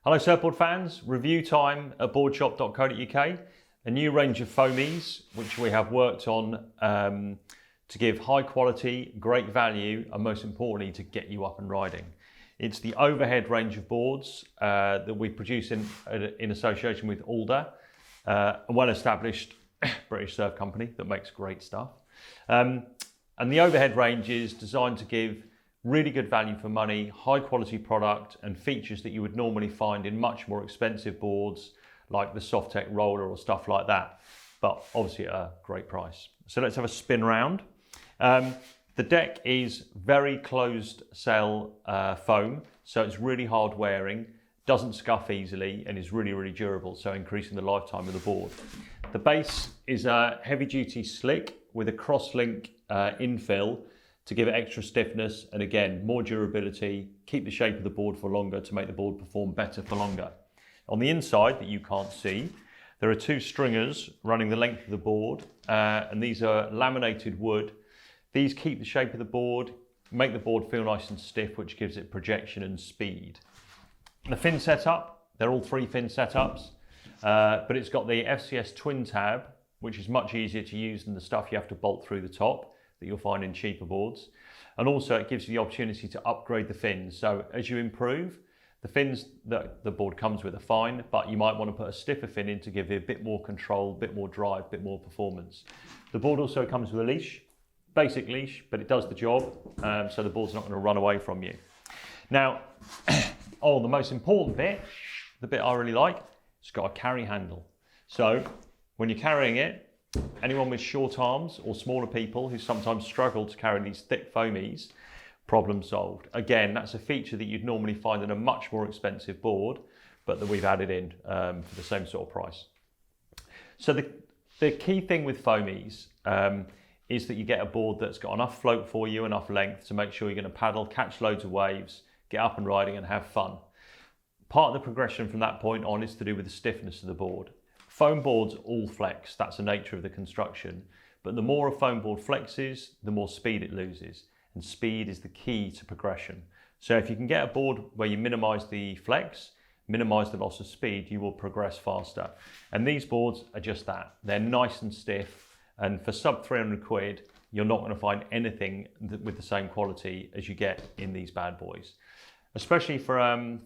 Hello surfboard fans, review time at boardshop.co.uk. A new range of foamies which we have worked on to give high quality, great value and most importantly to get you up and riding. It's the Overhead range of boards that we produce in association with Alder, a well-established British surf company that makes great stuff. And the Overhead range is designed to give really good value for money, high quality product and features that you would normally find in much more expensive boards like the Softtech roller or stuff like that, but obviously at a great price. So let's have a spin round. The deck is very closed cell foam, so it's really hard wearing, doesn't scuff easily and is really durable, so increasing the lifetime of the board. The base is a heavy duty slick with a cross-link infill to give it extra stiffness and again, more durability, keep the shape of the board for longer to make the board perform better for longer. On the inside that you can't see, there are two stringers running the length of the board and these are laminated wood. These keep the shape of the board, make the board feel nice and stiff, which gives it projection and speed. The fin setup, they're all 3 fin setups, but it's got the FCS twin tab, which is much easier to use than the stuff you have to bolt through the top that you'll find in cheaper boards. And also it gives you the opportunity to upgrade the fins. So as you improve, the fins that the board comes with are fine, but you might want to put a stiffer fin in to give you a bit more control, a bit more drive, a bit more performance. The board also comes with a leash, basic leash, but it does the job, so the board's not going to run away from you. Now, the most important bit, the bit I really like, it's got a carry handle. So when you're carrying it, anyone with short arms or smaller people who sometimes struggle to carry these thick foamies, problem solved. Again, that's a feature that you'd normally find in a much more expensive board, but that we've added in for the same sort of price. So the key thing with foamies is that you get a board that's got enough float for you, enough length to make sure you're going to paddle, catch loads of waves, get up and riding and have fun. Part of the progression from that point on is to do with the stiffness of the board. Foam boards all flex, that's the nature of the construction, but the more a foam board flexes, the more speed it loses, and speed is the key to progression. So if you can get a board where you minimise the flex, minimise the loss of speed, you will progress faster. And these boards are just that. They're nice and stiff, and for sub 300 quid, you're not going to find anything with the same quality as you get in these bad boys. Especially for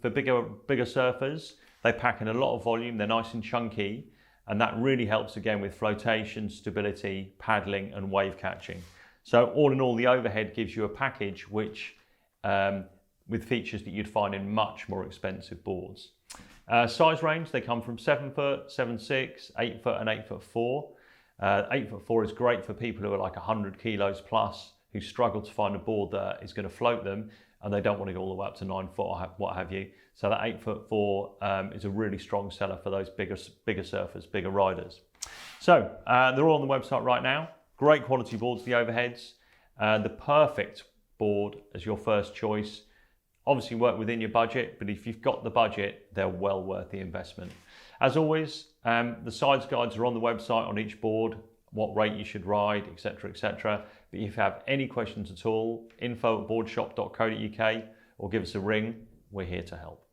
bigger surfers, they pack in a lot of volume, they're nice and chunky, and that really helps again with flotation, stability, paddling and wave catching. So all in all, the Overhead gives you a package which with features that you'd find in much more expensive boards. Size range, they come from 7 foot, 7'6", 8 foot and 8'4". 8'4" is great for people who are like 100 kilos plus, who struggle to find a board that is going to float them and they don't want to go all the way up to 9 foot or what have you. So that 8'4" is a really strong seller for those bigger surfers, bigger riders. So they're all on the website right now. Great quality boards, the Overheads. The perfect board as your first choice. Obviously work within your budget, but if you've got the budget, they're well worth the investment. As always, the sides guides are on the website on each board, what rate you should ride, etc, etc. But if you have any questions at all, info@boardshop.co.uk or give us a ring, we're here to help.